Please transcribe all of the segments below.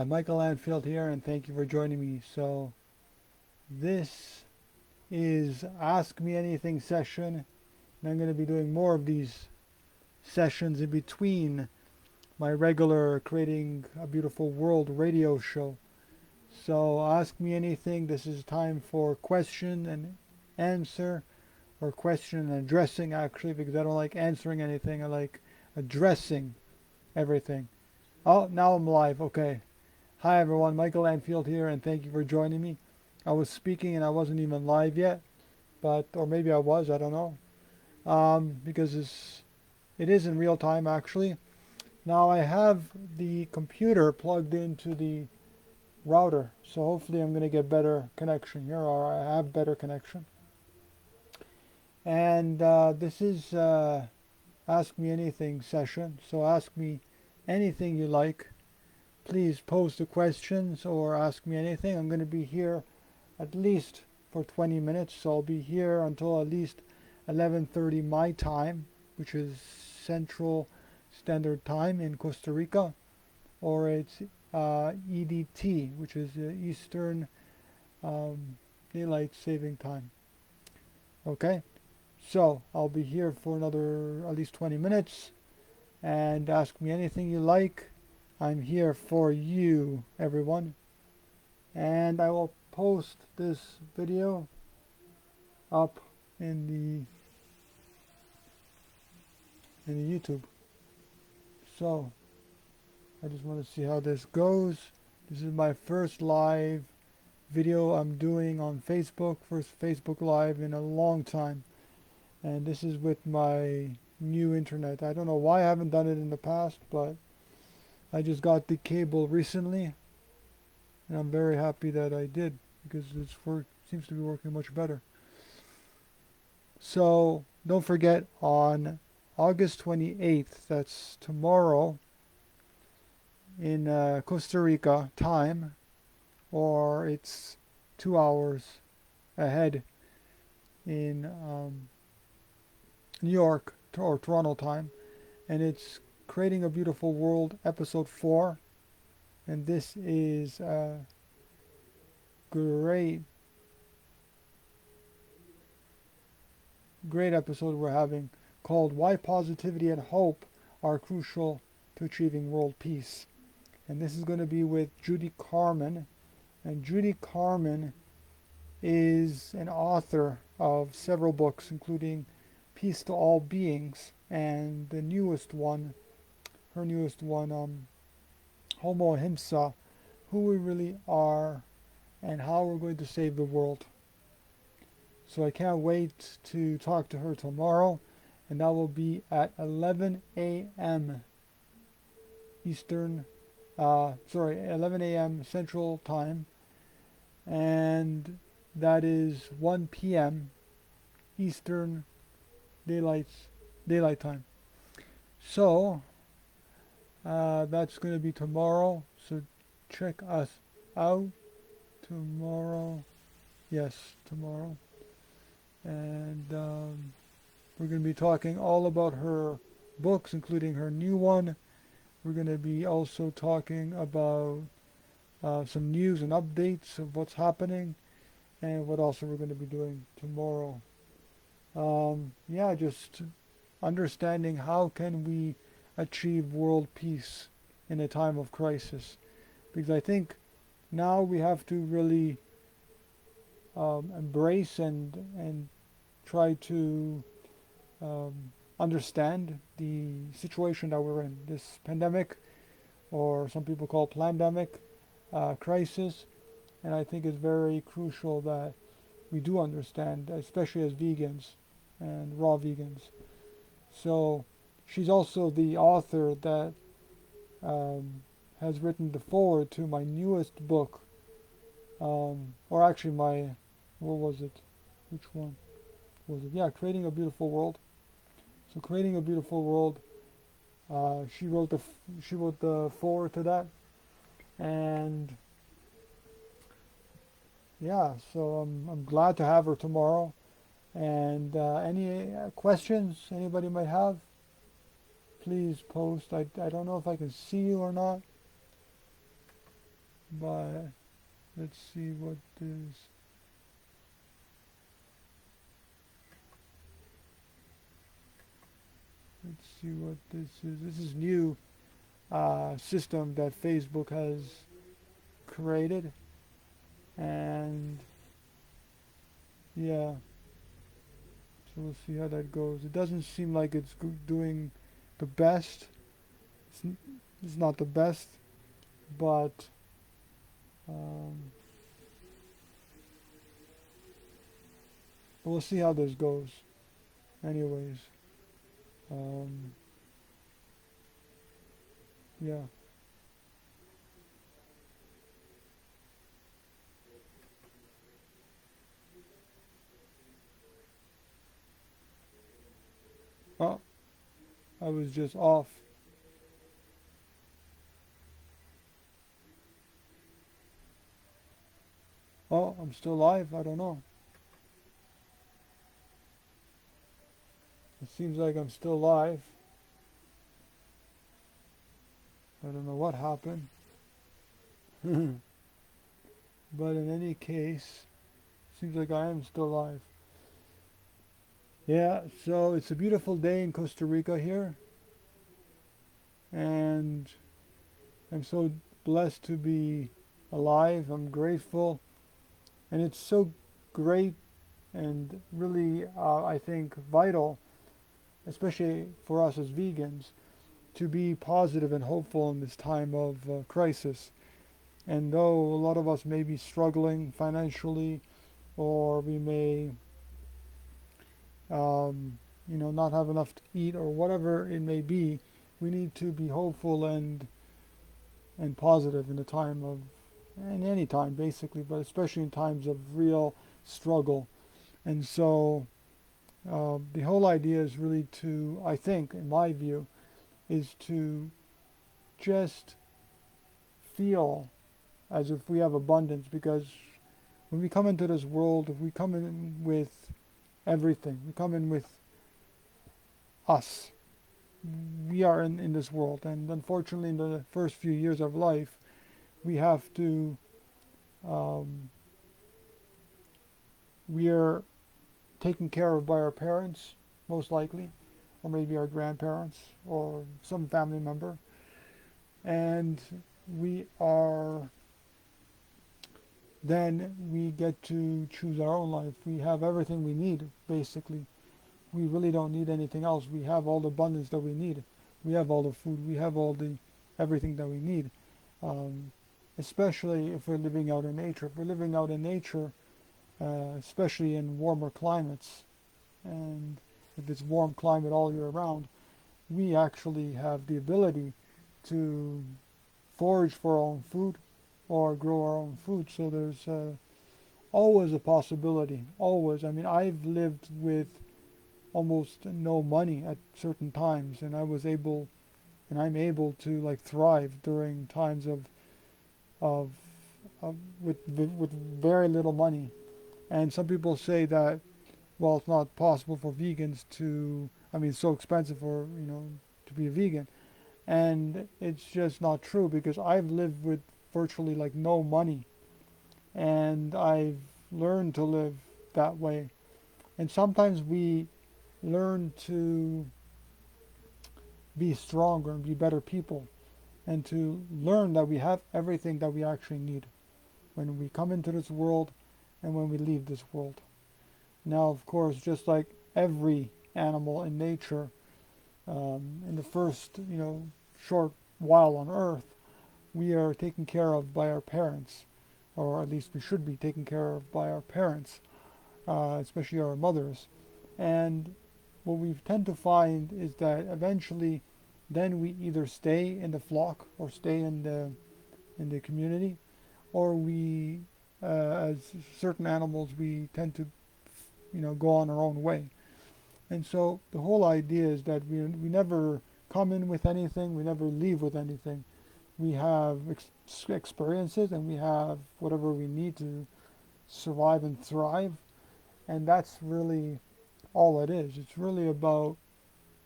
Michael Anfield here, and thank you for joining me. So, this is Ask Me Anything session, and I'm going to be doing more of these sessions in between my regular Creating a Beautiful World radio show. So, Ask Me Anything, this is time for question and answer, or question and addressing actually, because I don't like answering anything, I like addressing everything. Oh, now I'm live, okay. Hi everyone, Michael Anfield here, and thank you for joining me. I was speaking and I wasn't even live yet, but or maybe I was, I don't know. Because it is in real time actually. Now I have the computer plugged into the router, so hopefully I'm going to get better connection here, or I have better connection. And this is Ask Me Anything session, so ask me anything you like. Please post the questions or ask me anything. I'm going to be here at least for 20 minutes, so I'll be here until at least 11:30 my time, which is Central Standard Time in Costa Rica, or it's EDT, which is Eastern um, Daylight Saving Time. Okay, so I'll be here for another at least 20 minutes, and ask me anything you like. I'm here for you, everyone, and I will post this video up in the YouTube. So I just want to see how this goes. This is my first live video I'm doing on Facebook, first Facebook Live in a long time, and this is with my new internet. I don't know why I haven't done it in the past, but I just got the cable recently, and I'm very happy that I did, because seems to be working much better. So don't forget, on August 28th, that's tomorrow, in Costa Rica time, or it's 2 hours ahead in New York or Toronto time, and it's Creating a Beautiful World episode 4, and this is a great episode we're having, called Why Positivity and Hope Are Crucial to Achieving World Peace. And this is going to be with Judy Carman. And Judy Carman is an author of several books, including Peace to All Beings, and the newest one, her newest one, Homo Ahimsa, Who We Really Are and How We're Going to Save the World. So I can't wait to talk to her tomorrow, and that will be at 11 a.m. Eastern, 11 a.m. Central Time, and that is 1 p.m. Eastern Daylight Time. So that's going to be tomorrow. So check us out tomorrow. Yes, tomorrow. And we're going to be talking all about her books, including her new one. We're going to be also talking about some news and updates of what's happening, and what else we're going to be doing tomorrow. Yeah, just understanding how can we achieve world peace in a time of crisis. Because I think now we have to really embrace and try to understand the situation that we're in, this pandemic, or some people call plandemic, crisis. And I think it's very crucial that we do understand, especially as vegans and raw vegans. So she's also the author that has written the foreword to my newest book, or actually what was it? Which one was it? Yeah, Creating a Beautiful World. So Creating a Beautiful World, she wrote the foreword to that, and yeah, so I'm glad to have her tomorrow. And any questions anybody might have, please post. I don't know if I can see you or not. but let's see what this. Let's see what this is. This is new system that Facebook has created, and yeah, so we'll see how that goes. It doesn't seem like it's doing the best. It's, it's not the best, but um, we'll see how this goes. Anyways, um, yeah. Oh, I was just off. Oh, I'm still live. I don't know. It seems like I'm still live. I don't know what happened. But in any case, seems like I am still live. Yeah, so it's a beautiful day in Costa Rica here, and I'm so blessed to be alive. I'm grateful, and it's so great and really, I think, vital, especially for us as vegans, to be positive and hopeful in this time of crisis. And though a lot of us may be struggling financially, or we may, not have enough to eat, or whatever it may be, we need to be hopeful and positive in the time of, in any time basically, but especially in times of real struggle. And so the whole idea is really to, I think, in my view, is to just feel as if we have abundance, because when we come into this world, if we come in with everything, we come in with us. We are in this world, and unfortunately, in the first few years of life, we have to, um, we are taken care of by our parents, most likely, or maybe our grandparents, or some family member, and we are then we get to choose our own life. We have everything we need, basically. We really don't need anything else. We have all the abundance that we need. We have all the food. We have all the everything that we need. Um, Especially if we're living out in nature. If we're living out in nature, especially in warmer climates, and if it's warm climate all year round, we actually have the ability to forage for our own food or grow our own food. So there's always a possibility. Always. I mean, I've lived with almost no money at certain times, and I'm able to like thrive during times of, of with very little money. And some people say that, well, it's not possible for vegans to. I mean, it's so expensive for to be a vegan, and it's just not true, because I've lived with virtually like no money, and I've learned to live that way. And sometimes we learn to be stronger and be better people, and to learn that we have everything that we actually need when we come into this world and when we leave this world. Now, of course, just like every animal in nature, in the first, short while on Earth, we are taken care of by our parents, or at least we should be taken care of by our parents, especially our mothers. And what we tend to find is that eventually, then we either stay in the flock or stay in the community, or we, as certain animals, we tend to, go on our own way. And so the whole idea is that we never come in with anything, we never leave with anything. We have experiences, and we have whatever we need to survive and thrive. And that's really all it is. It's really about,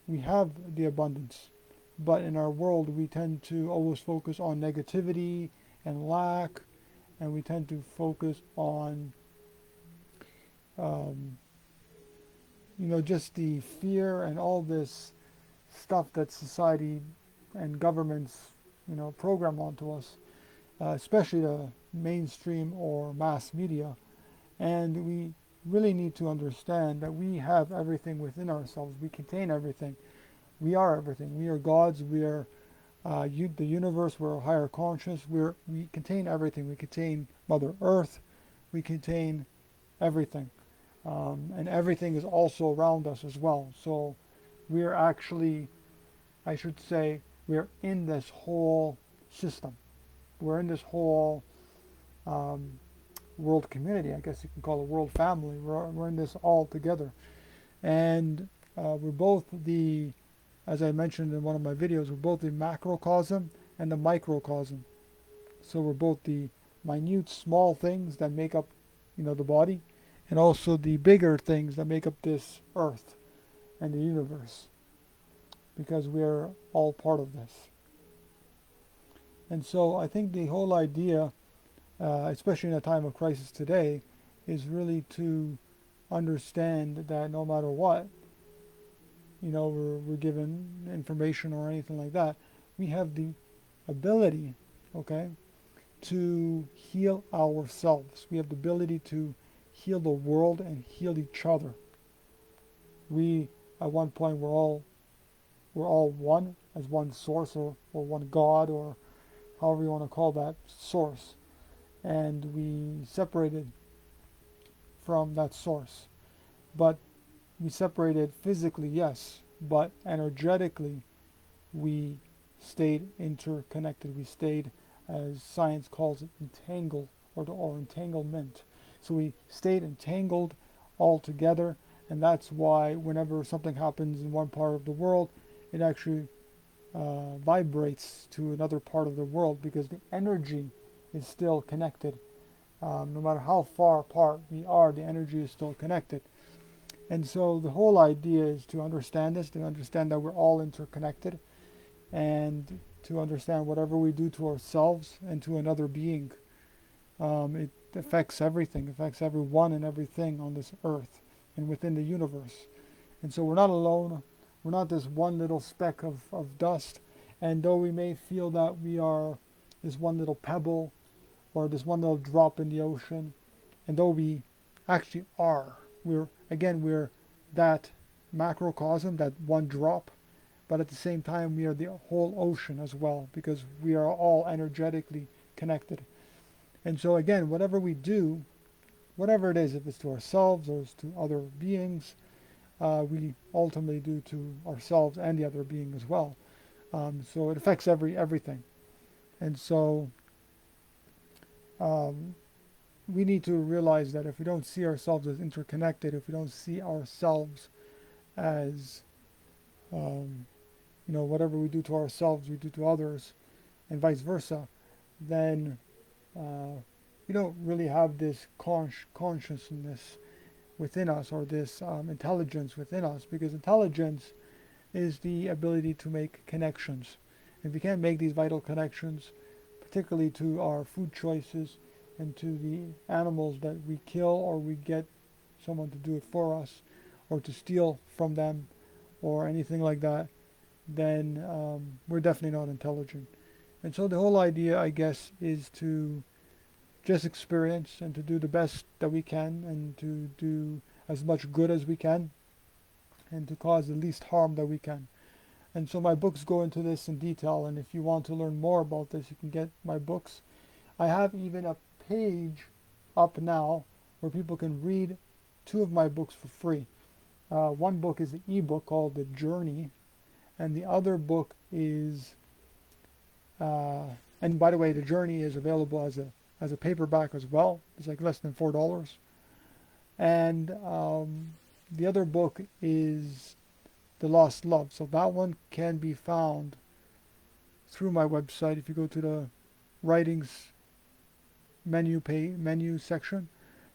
we have the abundance, but in our world we tend to always focus on negativity and lack, and we tend to focus on, um, just the fear and all this stuff that society and governments, program onto us, especially the mainstream or mass media. And we really need to understand that we have everything within ourselves. We contain everything. We are everything. We are gods. We are the universe. We're a higher conscious. We contain everything. We contain Mother Earth. We contain everything. And everything is also around us as well. So we're actually, I should say, we're in this whole system. We're in this whole um, world community, I guess you can call it world family. We're in this all together. And we're both as I mentioned in one of my videos, we're both the macrocosm and the microcosm. So we're both the minute, small things that make up, the body, and also the bigger things that make up this earth and the universe, because we're all part of this. And so I think the whole idea, especially in a time of crisis today, is really to understand that no matter what, we're given information or anything like that, we have the ability, okay, to heal ourselves. We have the ability to heal the world and heal each other. We, at one point, we're all one, as one source, or one God, or however you want to call that source. And we separated from that source. But we separated physically, yes, but energetically we stayed interconnected. We stayed, as science calls it, entangled, or entanglement. So we stayed entangled all together, and that's why whenever something happens in one part of the world, it actually vibrates to another part of the world, because the energy is still connected. No matter how far apart we are, the energy is still connected. And so the whole idea is to understand this, to understand that we're all interconnected, and to understand whatever we do to ourselves and to another being, it affects everything, affects everyone and everything on this earth and within the universe. And so we're not alone. We're not this one little speck of dust. And though we may feel that we are this one little pebble or this one little drop in the ocean, and though we actually are, we're that macrocosm, that one drop, but at the same time we are the whole ocean as well, because we are all energetically connected. And so again, whatever we do, whatever it is, if it's to ourselves or it's to other beings, we ultimately do to ourselves and the other being as well. So it affects everything. And so we need to realize that if we don't see ourselves as interconnected, if we don't see ourselves as, whatever we do to ourselves, we do to others, and vice versa, then we don't really have this consciousness within us, or this intelligence within us, because intelligence is the ability to make connections. If we can't make these vital connections, particularly to our food choices and to the animals that we kill, or we get someone to do it for us, or to steal from them, or anything like that, then we're definitely not intelligent. And so the whole idea, I guess, is to just experience and to do the best that we can, and to do as much good as we can, and to cause the least harm that we can. And so my books go into this in detail, and if you want to learn more about this, you can get my books. I have even a page up now where people can read 2 of my books for free. One book is an ebook called The Journey, and the other book is, and by the way, The Journey is available as a paperback as well. It's like less than $4. And the other book is The Lost Love. So that one can be found through my website. If you go to the writings menu section,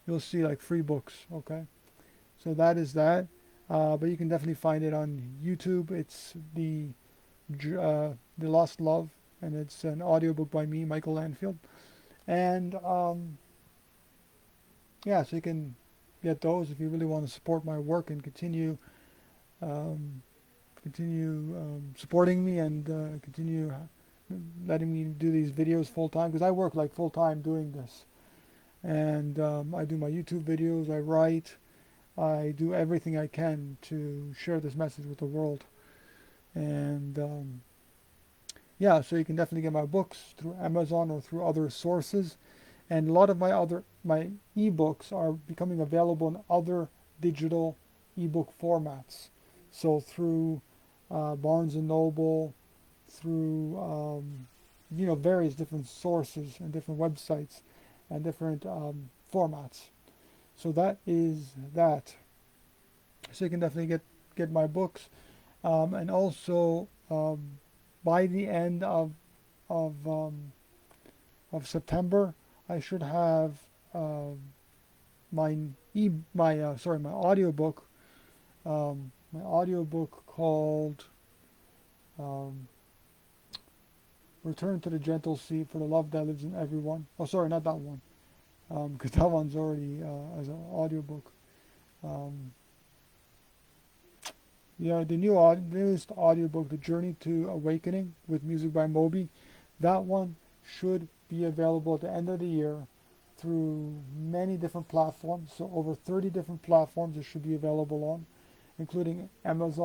you'll see like free books. Okay, so that is that. But you can definitely find it on YouTube. It's the Lost Love and it's an audiobook by me, Michael Landfield. And yeah, so you can get those if you really want to support my work and um, continue supporting me and continue letting me do these videos full time, because I work like full time doing this. And I do my YouTube videos, I write, I do everything I can to share this message with the world. And yeah, so you can definitely get my books through Amazon or through other sources. And a lot of my ebooks are becoming available in other digital ebook formats. So through Barnes and Noble, through various different sources and different websites and different formats. So that is that. So you can definitely get my books, and also by the end of um, of September, I should have my my audiobook, my audiobook called um, "Return to the Gentle Sea for the Love That Lives in Everyone." Oh, sorry, not that one, because that one's already as an audiobook. Um, yeah, the newest audiobook, "The Journey to Awakening" with music by Moby. That one should be available at the end of the year through many different platforms. So over 30 different platforms it should be available on, including Amazon.